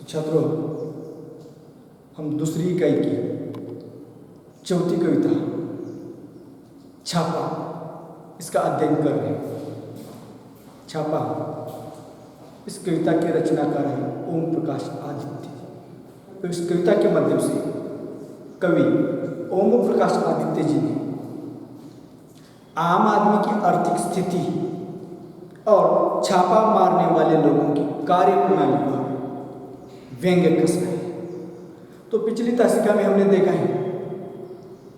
छात्रों, हम दूसरी इकाई की चौथी कविता छापा इसका अध्ययन कर रहे हैं। छापा इस कविता के रचनाकार हैं ओम प्रकाश आदित्य। तो इस कविता के माध्यम से कवि ओम प्रकाश आदित्य जी ने आम आदमी की आर्थिक स्थिति और छापा मारने वाले लोगों की कार्य प्रणाली पर व्यंग्य कसना है। तो पिछली तासिका में हमने देखा है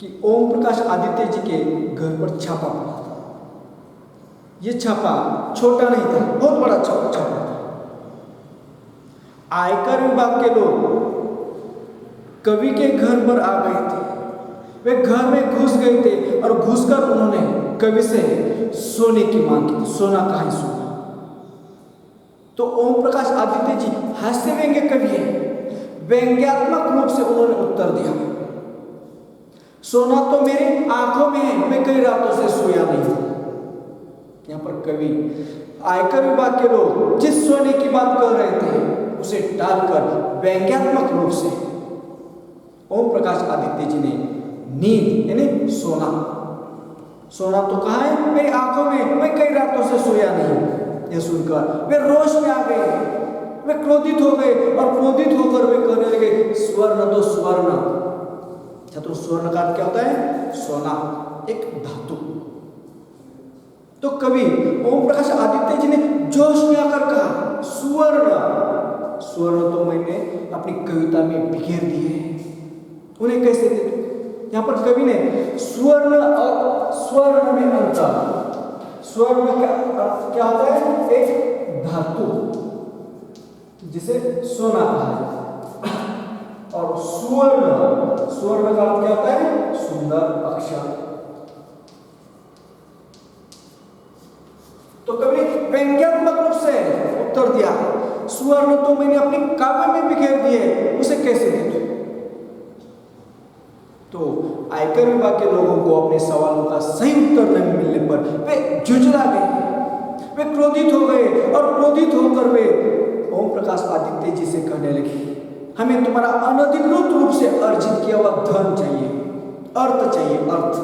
कि ओम प्रकाश आदित्य जी के घर पर छापा पड़ा था। ये छापा छोटा नहीं था, बहुत बड़ा छापा था। आयकर विभाग के लोग कवि के घर पर आ गए थे। वे घर में घुस गए थे और घुसकर उन्होंने कवि से सोने की मांग की। सोना कहाँ है सोना? तो ओम प्रकाश आदित्य जी हास्य व्यंग्य कवि है। व्यंग्यात्मक रूप से उन्होंने उत्तर दिया, सोना तो मेरी आंखों में है, मैं कई रातों से सोया नहीं हूं। यहां पर कवि आयकर विभाग के लोग जिस सोने की बात कर रहे थे उसे टालकर व्यंग्यात्मक रूप से ओम प्रकाश आदित्य जी ने नींद यानी सोना, सोना तो कहाँ है? मेरी आंखों में, मैं कई रातों से सोया नहीं हूं। यह सुनकर वे रोष में आ गए, वे क्रोधित हो गए और क्रोधित होकर वे कहने लगे स्वर्ण तो स्वर्ण। छात्रों, स्वर्ण का अर्थ क्या होता है? सोना, एक धातु। तो कवि ओम प्रकाश आदित्य जी ने जोश में आकर कहा स्वर्ण, स्वर्ण तो मैंने अपनी कविता में बिखेर दिए, उन्हें कैसे दे दूं? यहां पर कवि ने स्वर्ण और स्वर्ण में अंतर, स्वर्ण क्या होता है? एक धातु जिसे सोना कहा है, और स्वर्ण, स्वर्ण का अर्थ क्या होता है? सुंदर अक्षर। तो कवि व्यंग्यात्मक रूप से उत्तर दिया, स्वर्ण तो मैंने अपनी काव्य में बिखेर दिए, उसे कैसे दे दूं? तो आयकर विभाग के लोगों को अपने सवालों का सही उत्तर नहीं मिलने पर वे झुंझला गए, वे क्रोधित हो गए और क्रोधित होकर वे ओम प्रकाश आदित्य जी से कहने लगे हमें तुम्हारा अनधिकृत रूप से अर्जित किया हुआ धन चाहिए, अर्थ चाहिए, अर्थ।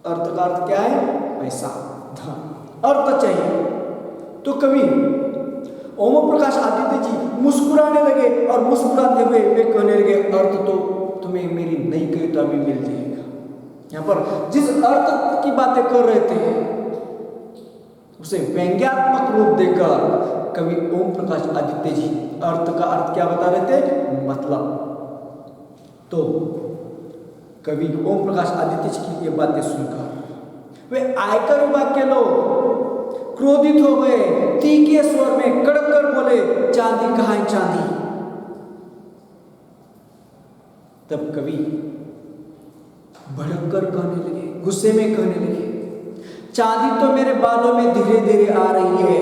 अर्थ का अर्थ क्या है? पैसा, धन, अर्थ चाहिए। तो कवि ओम प्रकाश आदित्य जी मुस्कुराने लगे और मुस्कुराते हुए वे कहने लगे अर्थ तो तुम्हें मेरी नई कविता में मिल जाएगा। यहां पर जिस अर्थ की बातें कर रहे थे उसे व्यंग्यात्मक रूप देकर कवि ओम प्रकाश आदित्य जी अर्थ का अर्थ क्या बता रहे थे? मतलब। तो कवि ओम प्रकाश आदित्य जी की ये बातें सुनकर वे आयकर विभाग के लोग क्रोधित हो गए, तीखे स्वर में कड़क कर बोले चांदी कहाँ है चांदी? तब कवि भड़क कर कहने लगे, गुस्से में कहने लगे चांदी तो मेरे बालों में धीरे धीरे आ रही है।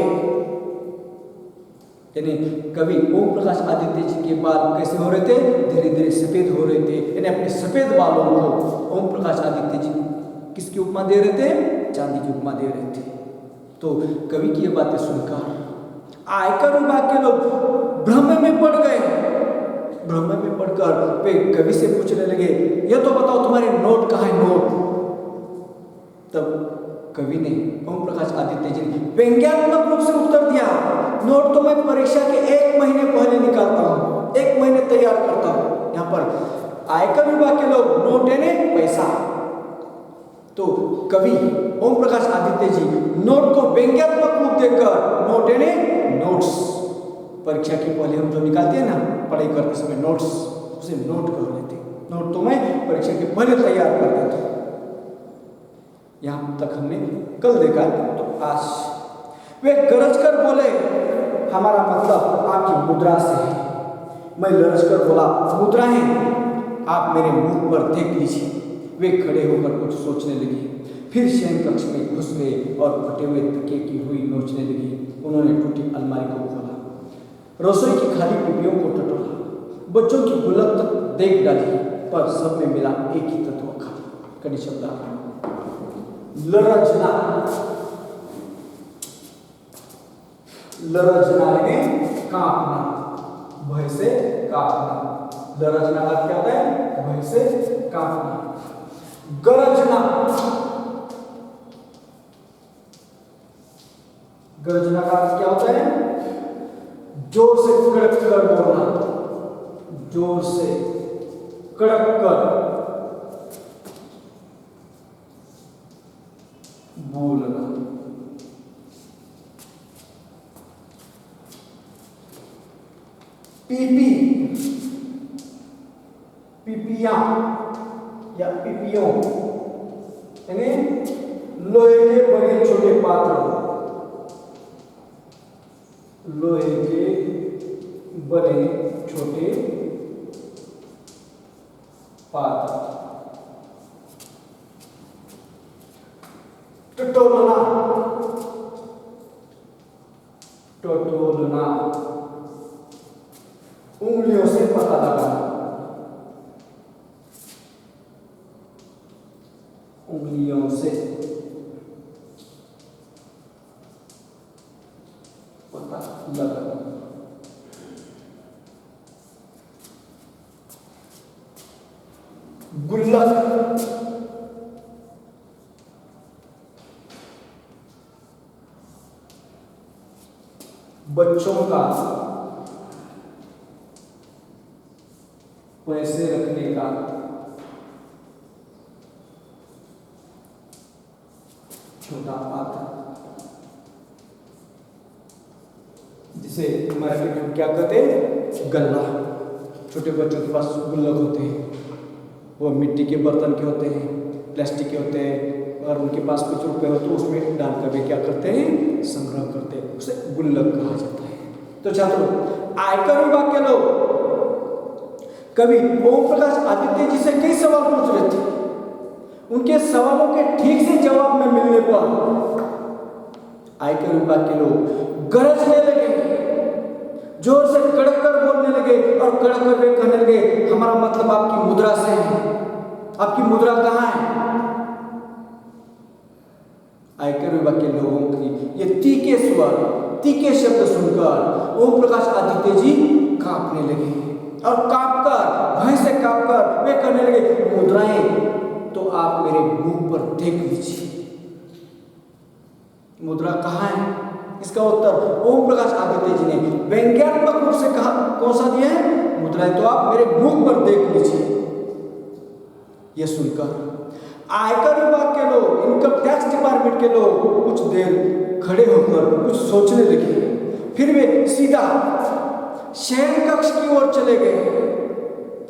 यानी कवि ओम प्रकाश आदित्य जी के बाल कैसे हो रहे थे? धीरे धीरे सफेद हो रहे थे। यानी अपने सफेद बालों को ओम प्रकाश आदित्य जी किसकी उपमा दे रहे थे? चांदी की उपमा दे रहे थे। तो कवि की ये बातें सुनकर आयकर विभाग के लोग भ्रम में पड़ गए। भ्रम में पड़कर वे कवि से पूछने लगे यह तो बताओ तुम्हारे नोट कहाँ है? नोट। तब कवि ने ओम प्रकाश आदित्य जी ने व्यंग्यात्मक रूप से उत्तर दिया नोट तो मैं परीक्षा के 1 महीने पहले निकालता हूं, 1 महीने तैयार करता हूं। यहां पर आयकर विभाग के लोग नोट यानी पैसा। तो कवि ओम प्रकाश आदित्य जी नोट को व्यंग्यात्मक रूप देकर नोट यानी नोट्स, परीक्षा के पहले हम जो निकालते हैं ना पढ़ाई करते समय नोट्स, उसे नोट कह लेते। नोट तो मैं परीक्षा के पहले तैयार कर देता हूं। यहां तक हमने कल देखा। तो आज वे गरज कर बोले हमारा मतलब आपकी मुद्रा से है। मैं लरज कर बोला मुद्राएं आप मेरे मुंह पर देख लीजिए। वे खड़े होकर कुछ सोचने लगे, फिर शयन कक्ष में घुस गए और फटे हुए तकिए की हुई नोचने लगे। उन्होंने टूटी अलमारी को खोला, रसोई की खाली पिपियों को टटोला, बच्चों की गुल्लक तक देख डाली, पर सब में मिला एक ही तत्व खाली। कड़ी शब्द लरजना, लरजना यानी कांपना, भय से कांपना। लरजना का क्या होता है? भय से कांपना। गरजना, गरजना का क्या होता है? जोर से कड़क कर बोलना, जोर से कड़क कर बोलना। पीपी, पीपिया या पीपियों यानी लोहे के बड़े छोटे पात्र, लोहे के बड़े छोटे पात्र। टटोलना, टटोलना उंगलियों से पता लगाना, उंगलियों से पता लगाना। गुल्लक, बच्चों का पैसे रखने का छोटा पात्र, जिसे मार्केट में क्या कहते हैं? गल्ला। छोटे बच्चों के पास गुल्लक होते हैं, वो मिट्टी के बर्तन के होते हैं, प्लास्टिक के होते हैं, और उनके पास कुछ रुपए हो तो उसमें डालकर वे क्या करते हैं? संग्रह करते हैं, उसे गुल्लक कहा जाता है। तो छात्रों, आयकर विभाग के लोग कभी ओम प्रकाश आदित्य जी से कई सवाल पूछ रहे थे। उनके सवालों के ठीक से जवाब में मिलने पर आयकर विभाग के लोग गरजने लगे, जोर से कड़क कर बोलने लगे और कड़क कर वे कहने लगे, हमारा मतलब आपकी मुद्रा से है, आपकी मुद्रा कहाँ है? आयकर विभाग के लोगों की ये तीखे स्वर, तीखे शब्द सुनकर ओम प्रकाश आदित्य जी कांपने लगे और कांपकर, भय से कांपकर वे कहने लगे, मुद्राएं तो आप मेरे मुंह पर देख लीजिए। मुद्रा कहाँ है? इसका उत्तर ओम प्रकाश आदित्य जी ने व्यंग्यात्मक रूप से कहा, कौन सा दिया है? मुद्राएं तो आप मेरे मुंह पर देख लीजिए। यह सुनकर आयकर विभाग के लोग, इनकम टैक्स डिपार्टमेंट के लोग कुछ देर खड़े होकर कुछ सोचने लगे। फिर वे सीधा शयन कक्ष की ओर चले गए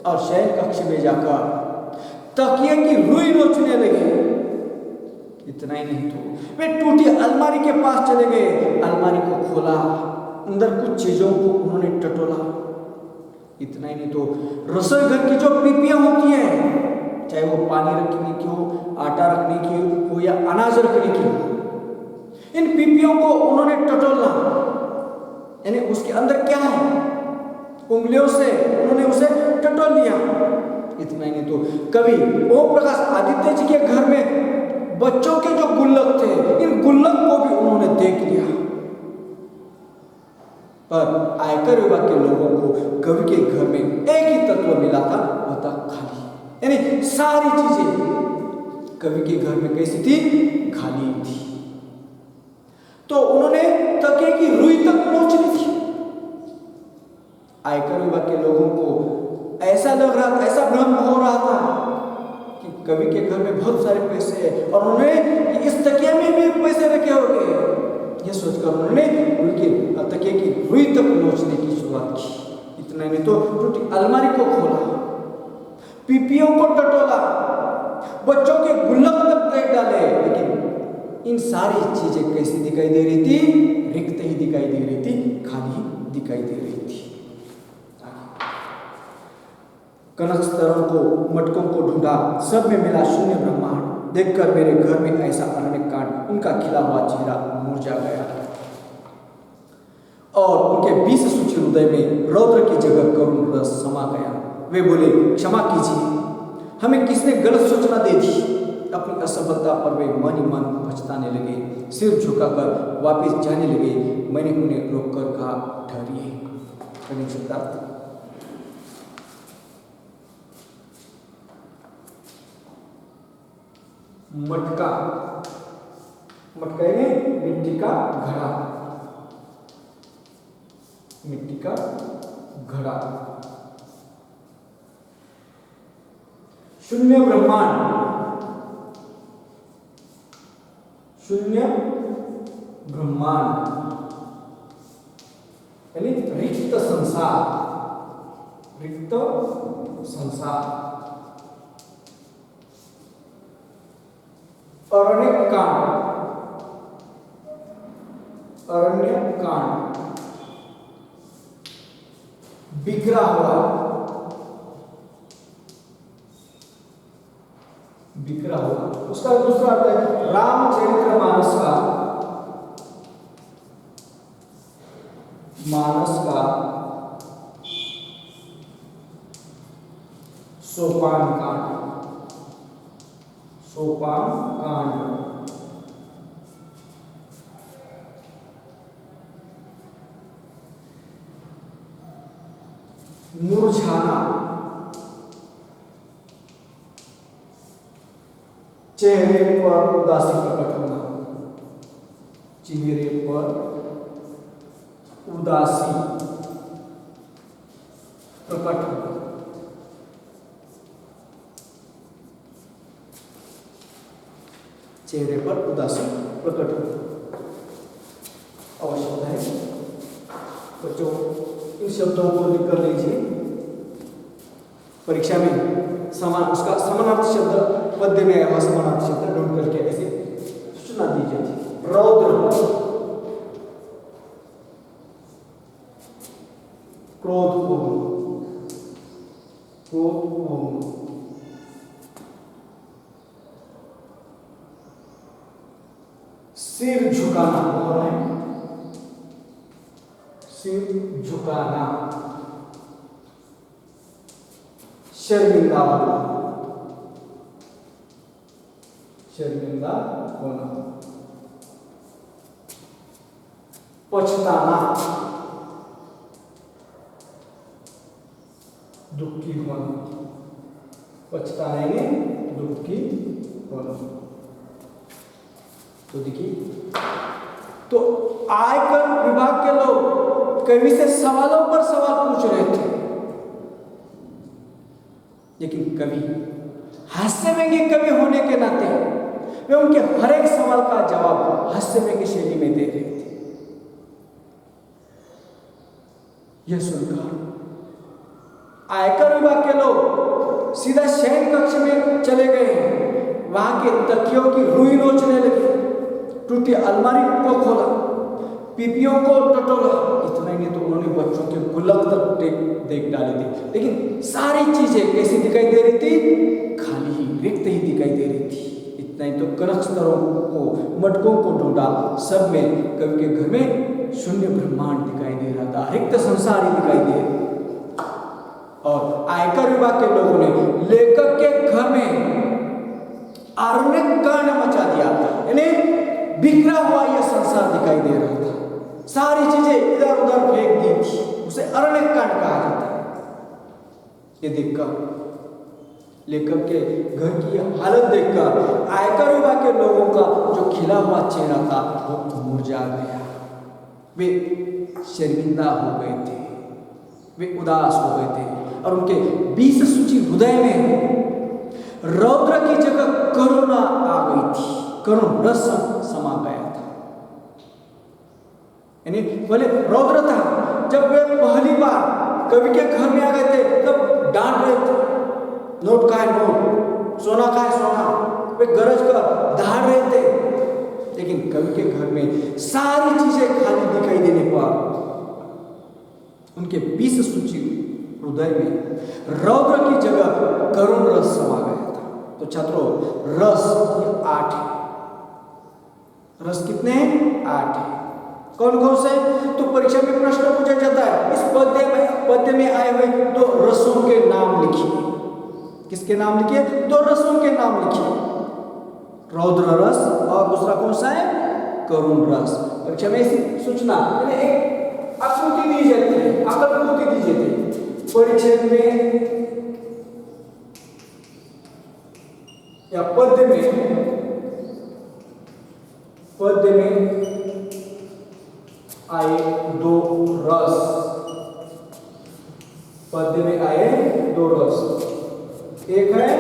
और शयन कक्ष में जाकर तकिए की रुई नोचने लगे। इतना ही नहीं तो वे टूटी अलमारी के पास चले गए, अलमारी को खोला, अंदर कुछ चीजों को उन्होंने टटोला। इतना ही नहीं तो रसोई घर की जो पीपियां होती हैं, चाहे वो पानी रखने की हो, आटा रखने की हो या अनाज रखने की हो, इन पीपियों को उन्होंने टटोला, यानी उसके अंदर क्या है, उंगलियों से उन्होंने उसे टटोल लिया। इतना ही नहीं तो कभी ओम प्रकाश आदित्य जी के घर में बच्चों के जो गुल्लक थे, इन गुल्लक को भी उन्होंने देख लिया। पर आयकर विभाग के लोगों को कवि के घर में एक ही तत्व मिला था, वह था खाली। यानी सारी चीजें कवि के घर में कैसी थी? खाली थी। तो उन्होंने तकिए की रुई तक नोच ली थी। आयकर विभाग के लोगों को ऐसा लग रहा था, ऐसा भ्रम हो रहा था कि कवि के घर में बहुत सारे पैसे हैं और उन्होंने इस तकिया में भी पैसे रखे होंगे। यह सोचकर उन्होंने उनके तकिए की रुई तक नोचने की शुरुआत की। इतना नहीं तो टूटी अलमारी को खोला, पीपियों को टटोला, बच्चों के गुल्लक तक देख डाले, लेकिन इन सारी चीजें कैसी दिखाई दे रही थी? रिक्त ही दिखाई दे रही थी, खाली दिखाई दे रही थी। कनक स्तरों को, मटकों को ढूंढा, सब में मिला शून्य ब्रह्मांड। देखकर मेरे घर में ऐसा अरण्य कांड, उनका खिला हुआ चेहरा मुरझा गया और उनके 20 सूची हृदय में रौद्र की जगह करुण रस समा गया। वे बोले, क्षमा कीजिए, हमें किसने गलत सूचना दे दी। अपनी असफलता पर वे मन ही मन पछताने लगे, सिर झुकाकर वापस जाने लगे। मैंने उन्हें रोककर कहा, ठहरिए, स्पेलिंग शब्दार्थ। मटका, मटका यानी मिट्टी का घड़ा, मिट्टी का घड़ा। शून्य ब्रह्मांड, शून्य ब्रह्मांड यानी रिक्त संसार, रिक्त संसार। अरण्य कांड, अरण्य कांड। बिखरा हुआ, बिखरा हुआ। उसका दूसरा अर्थ है रामचरितमानस का, मानस का सोपान कांड, सोपान कांड। मुरझाना, चेहरे पर उदासी प्रकट होना, चेहरे पर उदासी प्रकट होना। चेहरे पर उदासी प्रकट होना आवश्यकता है। बच्चों इन शब्दों को लिख कर लीजिए। परीक्षा में समान, उसका समानार्थी शब्द पद्य में आया, समानार्थी शब्द ढूंढ करके ऐसे सूचना दीजिए। रौद्र, क्रोधपूर्ण, क्रोधपूर्ण। सिर झुकाना, बोल रहे हैं, सिर झुकाना। शर्मिंदा होना, शर्मिंदा होना। पछताना, दुखी होना, पछताना यानी दुखी होना। तो देखिए, तो आयकर विभाग के लोग कवि से सवालों पर सवाल पूछ रहे थे, लेकिन कवि हास्य व्यंग्य कवि होने के नाते वे उनके हर एक सवाल का जवाब हास्य व्यंग्य शैली में दे रहे थे। यह सुनकर आयकर विभाग के लोग सीधा शयन कक्ष में चले गए। वहां के तकियों की रुई नोचने लगे, टूटी अलमारी को खोला, पीपियों को टटोला। इतना ही नहीं तो उन्होंने बच्चों के गुल्लक तक देख डाली थी, लेकिन सारी चीजें कैसी दिखाई दे रही थी? खाली ही, रिक्त ही दिखाई दे रही थी। इतना ही तो कनक स्तरों को, मटकों को ढूंढा, सब में कवि के घर में शून्य ब्रह्मांड दिखाई दे रहा था, रिक्त संसार ही दिखाई दे रहा। और आयकर विभाग के लोगों ने लेखक के घर में अरण्य कांड मचा दिया, यानी बिखरा हुआ यह संसार दिखाई दे रहा था। सारी चीजें इधर उधर फेंक दी थी, उसे अरण्य कांड कहा जाता है। ये देखकर, लेखक के घर की हालत देखकर आयकर विभाग के लोगों का जो खिला हुआ चेहरा था वो मुरझा गया। वे शर्मिंदा हो गए थे, वे उदास हो गए थे, और उनके 20 सूची हृदय में रौद्र की जगह करुणा आ गई थी, करुण रस समा गया था। यानी पहले रौद्र था, जब वे पहली बार कवि के घर में आ गए थे तब डांट रहे थे, नोट का है नोट, सोना का है सोना, वे गरज कर दहाड़ रहे थे। लेकिन कवि के घर में सारी चीजें खाली दिखाई देने पर उनके 20 सूची हृदय में रौद्र की जगह करुण रस समा गया था। तो छात्रों, रस 8 है। रस कितने हैं? 8 है। कौन कौन से? तो परीक्षा में प्रश्न पूछा जाता है, इस पद्य में आए हुए 2 रसों के नाम लिखिए। किसके नाम लिखिए? 2 रसों के नाम लिखिए, रौद्र रस और दूसरा कौन सा है? करुण रस। परीक्षा में ऐसी सूचना, एक आकृति दी जाती है, आकृति परिच्छेद में या पद्य में आए दो रस, पद्य में आए दो रस, एक है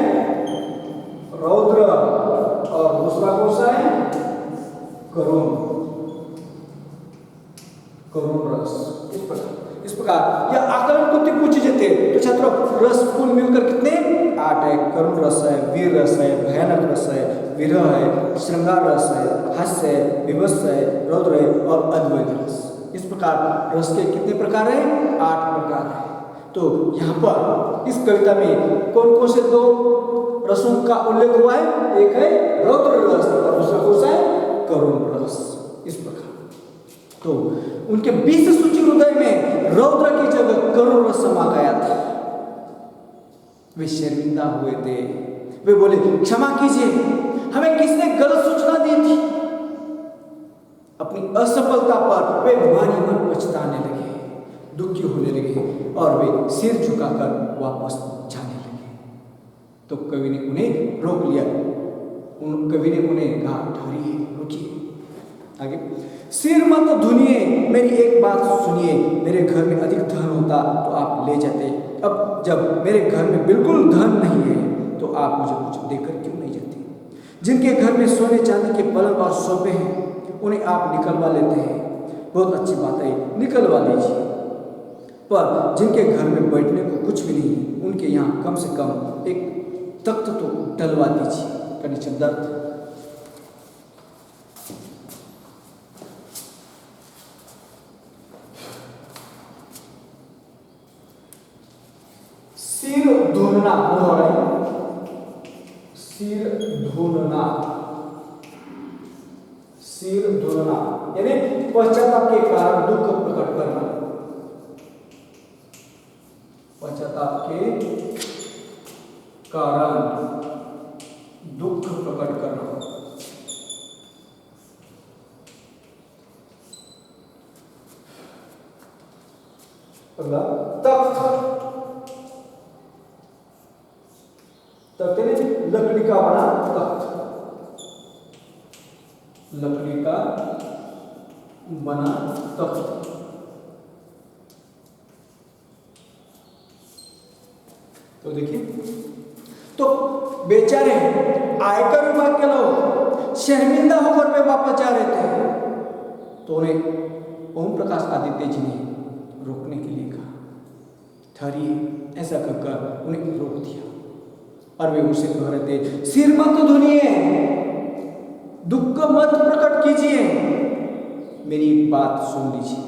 रौद्र और दूसरा कौन सा है? करुण रस। इस प्रकार यह आकलन को पूछे जाते तो छात्रों रस कुल मिलकर कितने? 8 है। करुण रस है, वीर रस है, भयानक रस है, विरह है, श्रृंगार रस है, हास्य है, विवश है, रौद्र है और अद्वैत रस। इस प्रकार रस के कितने प्रकार हैं? 8 प्रकार है। तो यहाँ पर इस कविता में कौन कौन से 2 रसों का उल्लेख हुआ है? एक है रौद्र रस और दूसरा कौन सा है? करुण रस। इस प्रकार तो उनके 20 सूची हृदय में रौद्र की जगह करुण रस समा गया था। वे शर्मिंदा हुए थे। वे बोले क्षमा कीजिए, हमें किसने गलत सूचना दी थी। अपनी असफलता पर वे मन ही मन पछताने लगे, दुखी होने लगे और वे सिर झुकाकर वापस जाने लगे। तो कवि ने उन्हें रोक लिया। कवि ने उन्हें कहा ठहरिए, रुकिए। आगे, सिर मत धुनिए, मेरी एक बात सुनिए। मेरे घर में अधिक धन होता तो आप ले जाते। अब जब मेरे घर में बिल्कुल धन नहीं है तो आप मुझे कुछ देकर क्यों नहीं जाते? जिनके घर में सोने चांदी के पलंग और सोफे हैं उन्हें आप निकलवा लेते हैं। बहुत अच्छी बात है, निकलवा लीजिए। पर जिनके घर में बैठने को कुछ भी नहीं है उनके यहाँ कम से कम एक तख्त तो डलवा दीजिए। कंडीशन दर्द सिर धुनना, सिर धुनना यानी पश्चाताप के कारण दुख प्रकट करना। पश्चाताप के कारण दुख प्रकट करना। अगला तख्त, लकड़ी का बना तख्त, लकड़ी का बना तख्त। तो देखिए, तो बेचारे आयकर विभाग के लोग शर्मिंदा होकर वे वापस जा रहे थे तो उन्हें ओम प्रकाश आदित्य जी ने रोकने के लिए कहा, ठहरिए। ऐसा कहकर उन्हें रोक दिया और वे उनसे कह रहे थे सिर मत धुनिए, दुख मत प्रकट कीजिए, मेरी बात सुन लीजिए।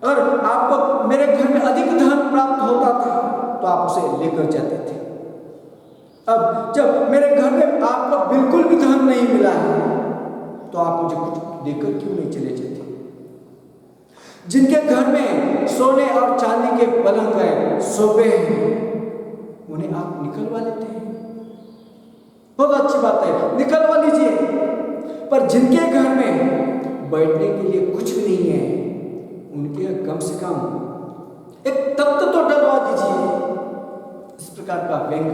अगर आपको मेरे घर में अधिक धन प्राप्त होता था तो आप उसे लेकर जाते थे। अब जब मेरे घर में आपको बिल्कुल भी धन नहीं मिला है तो आप मुझे कुछ देकर क्यों नहीं चले जाते? जिनके घर में सोने और चांदी के पलंग है, सोफे हैं, उन्हें आप निकलवा लेते हैं। बहुत अच्छी बात है, निकलवा लीजिए। पर जिनके घर में बैठने के लिए कुछ भी नहीं है उनके कम से कम एक तख्त तो डलवा दीजिए। इस प्रकार का व्यंग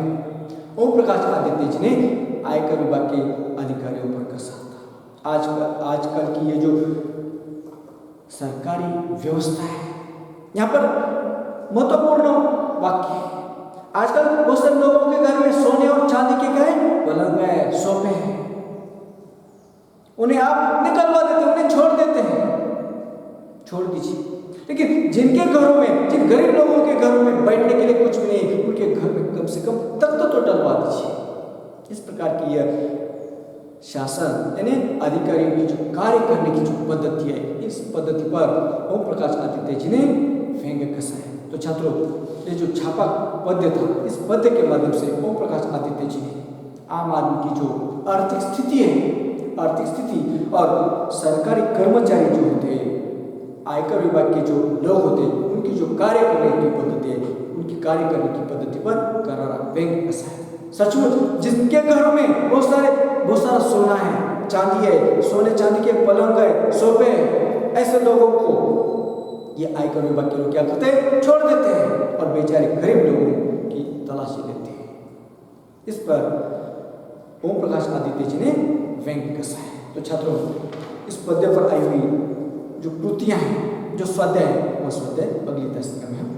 ओम प्रकाश आदित्य जी ने आयकर विभाग के अधिकारियों पर कसा था। आजकल की ये जो सरकारी व्यवस्था है, यहाँ पर महत्वपूर्ण वाक्य है। आजकल बहुत सारे लोगों के घर में सोने और चांदी के क्या है? पलंग है, सोफे हैं, उन्हें आप निकलवा देते हैं, उन्हें छोड़ देते हैं। छोड़ दीजिए। लेकिन जिनके घरों में, जिन गरीब लोगों के घरों में बैठने के लिए कुछ भी नहीं, उनके घर में कम से कम तख्त तो डलवा दीजिए। इस प्रकार की यह शासन यानी अधिकारियों की जो कार्य करने की जो पद्धति है, इस पद्धति पर ओम प्रकाश आदित्य जी ने व्यंग कसा है। तो छात्रों, ये जो छापा पद्य था, इस पद्य के माध्यम से ओम प्रकाश आदित्य जी ने आम आदमी की जो आर्थिक स्थिति है, आर्थिक स्थिति और सरकारी कर्मचारी जो होते हैं, आयकर विभाग के जो लोग होते हैं, उनकी जो कार्य करने की पद्धति है, उनकी कार्य करने की पद्धति पर करारा व्यंग कसा है। सचमुच जिनके घरों में बहुत सारा सोना है, चांदी है, सोने चांदी के पलंग है, सोफे हैं, ऐसे लोगों को ये आयकर विभाग के लोग क्या करते हैं, छोड़ देते हैं और बेचारे गरीब लोगों की तलाशी लेते हैं। इस पर ओम प्रकाश आदित्य जी ने व्यंग्य कसा है। तो छात्रों, इस पद्य पर आई हुई जो कृतियां हैं, जो स्वाध्याय है, वह स्वाध्याय अगली दशक में हम